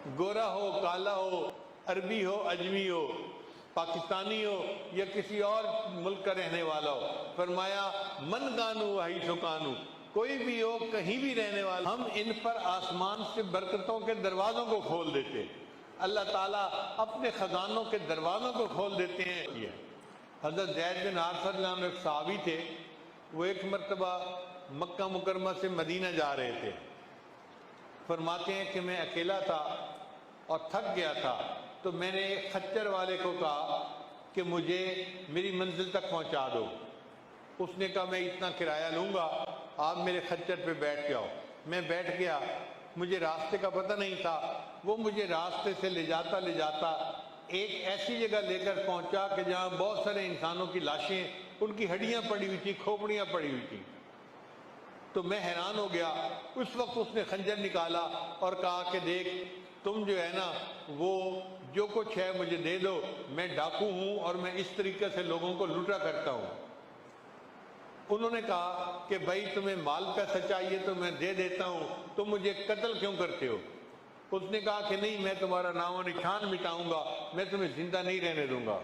گورا ہو کالا ہو، عربی ہو اجمی ہو، پاکستانی ہو یا کسی اور ملک کا رہنے والا ہو، فرمایا من کانو وحی سکانو، کوئی بھی ہو کہیں بھی رہنے والا، ہم ان پر آسمان سے برکتوں کے دروازوں کو کھول دیتے، اللہ تعالیٰ اپنے خزانوں کے دروازوں کو کھول دیتے ہیں۔ حضرت زید بن حارثہ رضی اللہ عنہ ایک صحابی تھے، وہ ایک مرتبہ مکہ مکرمہ سے مدینہ جا رہے تھے، فرماتے ہیں کہ میں اکیلا تھا اور تھک گیا تھا، تو میں نے ایک خچر والے کو کہا کہ مجھے میری منزل تک پہنچا دو۔ اس نے کہا میں اتنا کرایہ لوں گا، آپ میرے خچر پہ بیٹھ جاؤ۔ میں بیٹھ گیا، مجھے راستے کا پتہ نہیں تھا، وہ مجھے راستے سے لے جاتا ایک ایسی جگہ لے کر پہنچا کہ جہاں بہت سارے انسانوں کی لاشیں، ان کی ہڈیاں پڑی ہوئی تھیں، کھوپڑیاں پڑی ہوئی تھیں۔ تو میں حیران ہو گیا۔ اس وقت اس نے خنجر نکالا اور کہا کہ دیکھ تم جو ہے نا وہ جو کچھ ہے مجھے دے دو، میں ڈاکو ہوں اور میں اس طریقے سے لوگوں کو لوٹا کرتا ہوں۔ انہوں نے کہا کہ بھائی تمہیں مال پیسہ چاہیے تو میں دے دیتا ہوں، تم مجھے قتل کیوں کرتے ہو؟ اس نے کہا کہ نہیں، میں تمہارا نام و نشان مٹاؤں گا، میں تمہیں زندہ نہیں رہنے دوں گا۔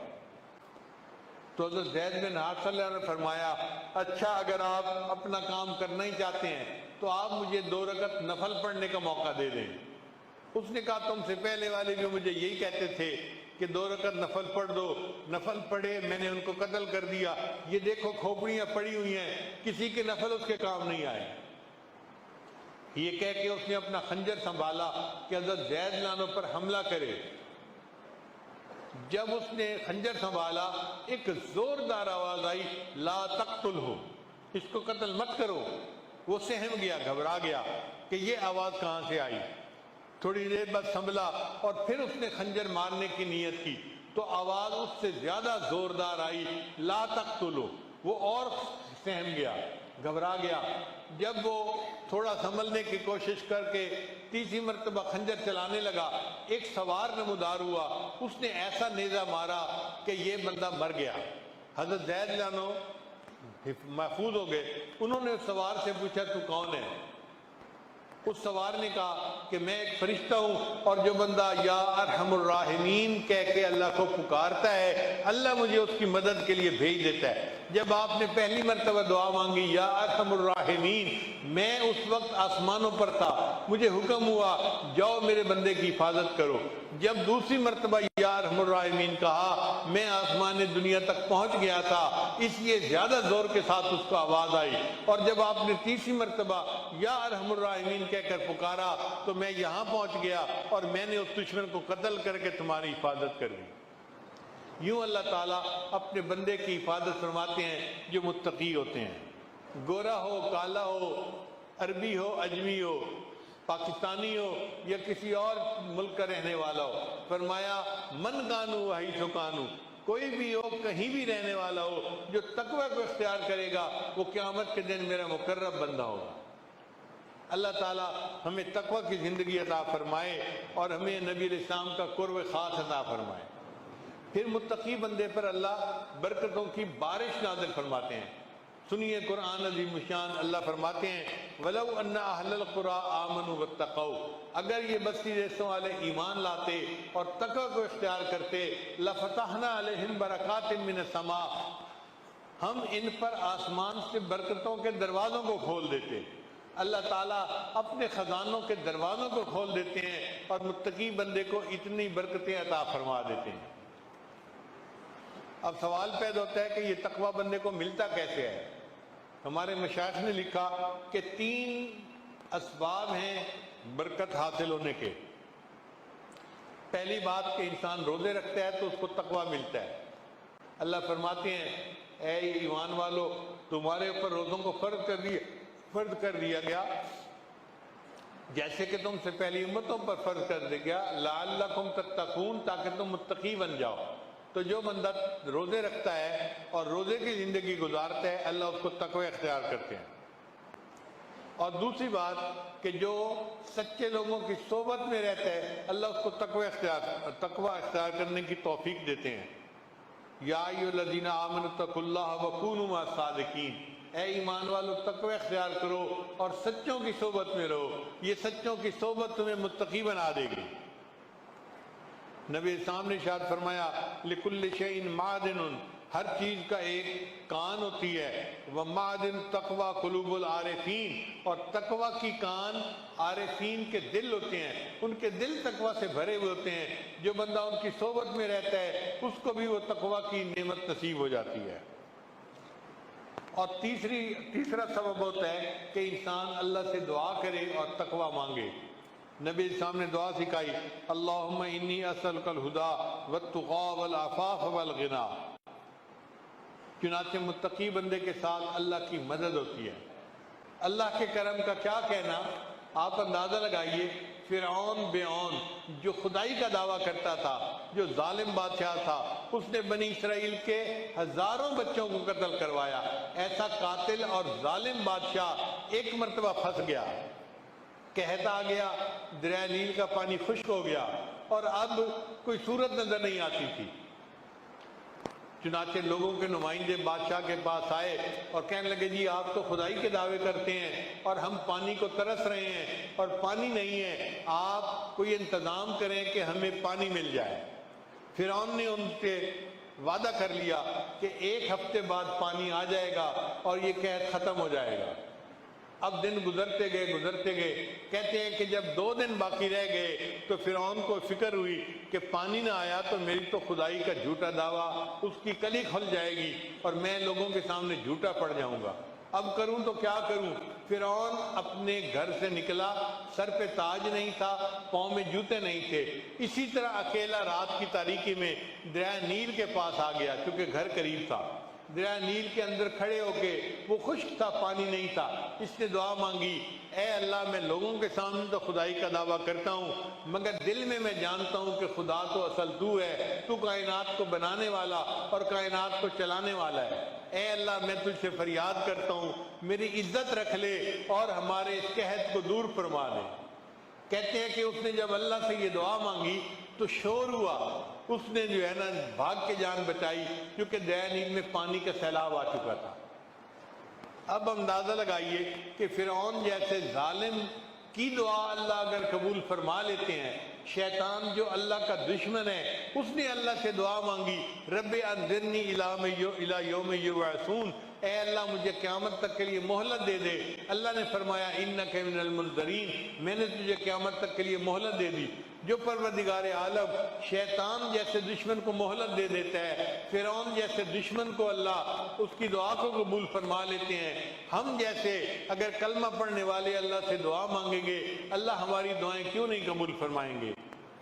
تو حضرت زید بن حارثہ صلی اللہ علیہ وسلم نے فرمایا اچھا اگر آپ اپنا کام کرنا ہی چاہتے ہیں تو آپ مجھے 2 رکعت نفل پڑھنے کا موقع دے دیں۔ اس نے کہا تم سے پہلے والے بھی مجھے یہی کہتے تھے کہ 2 رکعت نفل پڑھ دو، نفل پڑھے، میں نے ان کو قتل کر دیا، یہ دیکھو کھوپڑیاں پڑی ہوئی ہیں، کسی کے نفل اس کے کام نہیں آئے۔ یہ کہہ کے اس نے اپنا خنجر سنبھالا کہ حضرت زید رضی اللہ عنہ پر حملہ کرے۔ جب اس نے خنجر سنبھالا ایک زوردار آواز آئی لا تقتلہ، اس کو قتل مت کرو۔ وہ سہم گیا، گھبرا گیا کہ یہ آواز کہاں سے آئی۔ تھوڑی دیر بعد سنبھلا اور پھر اس نے خنجر مارنے کی نیت کی تو آواز اس سے زیادہ زوردار آئی لا تقتلہ۔ وہ اور سہم گیا، گھبرا گیا۔ جب وہ تھوڑا سنبھلنے کی کوشش کر کے تیسری مرتبہ خنجر چلانے لگا، ایک سوار نمودار ہوا، اس نے ایسا نیزہ مارا کہ یہ بندہ مر گیا۔ حضرت زید رضی اللہ عنہ محفوظ ہو گئے۔ انہوں نے اس سوار سے پوچھا تو کون ہے؟ اس سوار نے کہا کہ میں ایک فرشتہ ہوں، اور جو بندہ یا ارحم الراحمین کہہ کے اللہ کو پکارتا ہے اللہ مجھے اس کی مدد کے لیے بھیج دیتا ہے۔ جب آپ نے پہلی مرتبہ دعا مانگی یا ارحم الراحمین، میں اس وقت آسمانوں پر تھا، مجھے حکم ہوا جاؤ میرے بندے کی حفاظت کرو۔ جب دوسری مرتبہ یا ارحم الراحمین کہا، میں آسمان دنیا تک پہنچ گیا تھا، اس لیے زیادہ زور کے ساتھ اس کو آواز آئی۔ اور جب آپ نے تیسری مرتبہ یا ارحم الراحمین کہہ کر پکارا تو میں یہاں پہنچ گیا اور میں نے اس دشمن کو قتل کر کے تمہاری حفاظت کر دی۔ یوں اللہ تعالیٰ اپنے بندے کی حفاظت فرماتے ہیں جو متقی ہوتے ہیں۔ گورا ہو کالا ہو، عربی ہو اجمی ہو، پاکستانی ہو یا کسی اور ملک کا رہنے والا ہو، فرمایا من کانو وحی سکانو، کوئی بھی ہو کہیں بھی رہنے والا ہو جو تقوی کو اختیار کرے گا وہ قیامت کے دن میرا مقرب بندہ ہوگا۔ اللہ تعالیٰ ہمیں تقوی کی زندگی عطا فرمائے اور ہمیں نبی علیہ السلام کا قرب خاص عطا فرمائے۔ پھر متقی بندے پر اللہ برکتوں کی بارش نازل فرماتے ہیں۔ سنیے قرآن عظیم الشان، اللہ فرماتے ہیں وَلَوْ أَنَّ أَهْلَ الْقُرَىٰ آمَنُوا وَاتَّقَوْا، اگر یہ بستی دیسوں والے ایمان لاتے اور تقوی کو اختیار کرتے لَفَتَحْنَا عَلَيْهِمْ بَرَكَاتٍ مِّنَ السَّمَاءِ، ہم ان پر آسمان سے برکتوں کے دروازوں کو کھول دیتے۔ اللہ تعالیٰ اپنے خزانوں کے دروازوں کو کھول دیتے ہیں اور متقی بندے کو اتنی برکتیں عطا فرما دیتے ہیں۔ اب سوال پیدا ہوتا ہے کہ یہ تقوی بندے کو ملتا کیسے ہے؟ ہمارے مشائخ نے لکھا کہ 3 اسباب ہیں برکت حاصل ہونے کے۔ پہلی بات کہ انسان روزے رکھتا ہے تو اس کو تقوی ملتا ہے۔ اللہ فرماتے ہیں اے ایمان والو تمہارے اوپر روزوں کو فرض کر دیا گیا جیسے کہ تم سے پہلی امتوں پر فرض کر دیا گیا لعلکم تتقون، تاکہ تم متقی بن جاؤ۔ تو جو بندہ روزے رکھتا ہے اور روزے کی زندگی گزارتا ہے اللہ اس کو تقوی اختیار کرتے ہیں۔ اور دوسری بات کہ جو سچے لوگوں کی صحبت میں رہتا ہے اللہ اس کو تقوی اختیار کرنے کی توفیق دیتے ہیں۔ یا ایھا الذین آمنوا اتقوا اللہ وکونوا مع الصادقین، اے ایمان والو تقوی اختیار کرو اور سچوں کی صحبت میں رہو، یہ سچوں کی صحبت تمہیں متقی بنا دے گی۔ نبی اسلام نے ارشاد فرمایا لکل شیء معدن، ہر چیز کا ایک کان ہوتی ہے، ومعدن تقوی قلوب العارفین، اور تقوی کی کان عارفین کے دل ہوتے ہیں، ان کے دل تقوی سے بھرے ہوئے ہوتے ہیں، جو بندہ ان کی صحبت میں رہتا ہے اس کو بھی وہ تقوی کی نعمت نصیب ہو جاتی ہے۔ اور تیسرا سبب ہوتا ہے کہ انسان اللہ سے دعا کرے اور تقوی مانگے۔ نبی اسلام نے دعا سکھائی، اللہم انی اسألک الہدی والتقی والعفاف والغنی۔ چنانچہ متقی بندے کے ساتھ اللہ کی مدد ہوتی ہے۔ اللہ کے کرم کا کیا کہنا، آپ اندازہ لگائیے، فرعون بیعون جو خدائی کا دعویٰ کرتا تھا، جو ظالم بادشاہ تھا، اس نے بنی اسرائیل کے ہزاروں بچوں کو قتل کروایا۔ ایسا قاتل اور ظالم بادشاہ ایک مرتبہ پھنس گیا، قحط آ گیا، دریا نیل کا پانی خشک ہو گیا اور اب کوئی صورت نظر نہیں آتی تھی۔ چنانچہ لوگوں کے نمائندے بادشاہ کے پاس آئے اور کہنے لگے جی آپ تو خدائی کے دعوے کرتے ہیں اور ہم پانی کو ترس رہے ہیں اور پانی نہیں ہے، آپ کوئی انتظام کریں کہ ہمیں پانی مل جائے۔ فرعون نے ان سے وعدہ کر لیا کہ 1 ہفتے بعد پانی آ جائے گا اور یہ قحط ختم ہو جائے گا۔ اب دن گزرتے گئے، کہتے ہیں کہ جب 2 دن باقی رہ گئے تو فرعون کو فکر ہوئی کہ پانی نہ آیا تو میری تو خدائی کا جھوٹا دعویٰ اس کی کلی کھل جائے گی اور میں لوگوں کے سامنے جھوٹا پڑ جاؤں گا، اب کروں تو کیا کروں۔ فرعون اپنے گھر سے نکلا، سر پہ تاج نہیں تھا، پاؤں میں جوتے نہیں تھے، اسی طرح اکیلا رات کی تاریکی میں دریا نیل کے پاس آ گیا، چونکہ گھر قریب تھا۔ دریا نیل کے اندر کھڑے ہو کے، وہ خشک تھا، پانی نہیں تھا، اس نے دعا مانگی، اے اللہ میں لوگوں کے سامنے تو خدائی کا دعویٰ کرتا ہوں مگر دل میں جانتا ہوں کہ خدا تو اصل تو ہے، تو کائنات کو بنانے والا اور کائنات کو چلانے والا ہے۔ اے اللہ میں تجھ سے فریاد کرتا ہوں میری عزت رکھ لے اور ہمارے اس قحط کو دور فرما دے۔ کہتے ہیں کہ اس نے جب اللہ سے یہ دعا مانگی تو شور ہوا، اس نے جو ہے نا بھاگ کے جان بچائی کیونکہ دریا نیل میں پانی کا سیلاب آ چکا تھا۔ اب اندازہ لگائیے کہ فرعون جیسے ظالم کی دعا اللہ اگر قبول فرما لیتے ہیں، شیطان جو اللہ کا دشمن ہے اس نے اللہ سے دعا مانگی، رب انظرنی الی یوم یبعثون، اے اللہ مجھے قیامت تک کے لیے مہلت دے دے۔ اللہ نے فرمایا انک من المنظرین، میں نے تجھے قیامت تک کے لیے مہلت دے دی۔ جو پروردگار عالم شیطان جیسے دشمن کو مہلت دے دیتا ہے، فرعون جیسے دشمن کو اللہ اس کی دعا کو قبول فرما لیتے ہیں، ہم جیسے اگر کلمہ پڑھنے والے اللہ سے دعا مانگیں گے اللہ ہماری دعائیں کیوں نہیں قبول فرمائیں گے۔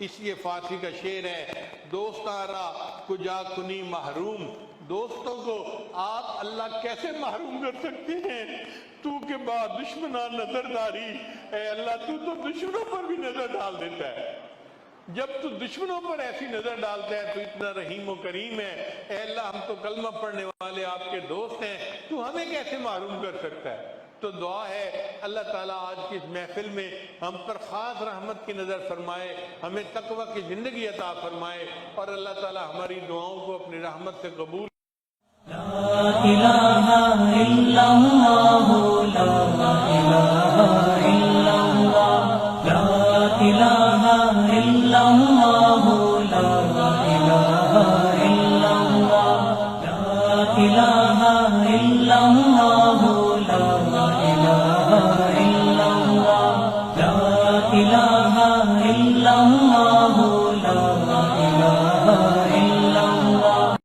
اس لیے فارسی کا شعر ہے، دوستارا کجا کنی محروم، دوستوں کو آپ اللہ کیسے محروم کر سکتے ہیں، تو کے بعد دشمنہ نظر داری، اے اللہ تو دشمنوں پر بھی نظر ڈال دیتا ہے، جب تو دشمنوں پر ایسی نظر ڈالتا ہے تو اتنا رحیم و کریم ہے، اے اللہ ہم تو کلمہ پڑھنے والے آپ کے دوست ہیں، تو ہمیں کیسے محروم کر سکتا ہے۔ تو دعا ہے اللہ تعالیٰ آج کی اس محفل میں ہم پر خاص رحمت کی نظر فرمائے، ہمیں تقوی کی زندگی عطا فرمائے اور اللہ تعالیٰ ہماری دعاؤں کو اپنی رحمت سے قبول۔ لا الہ الا اللہ، لا الہ الا اللہ، لا الہ الا اللہ، لا الہ الا اللہ، لا الہ الا اللہ، لا الہ الا اللہ، لا الہ الا اللہ،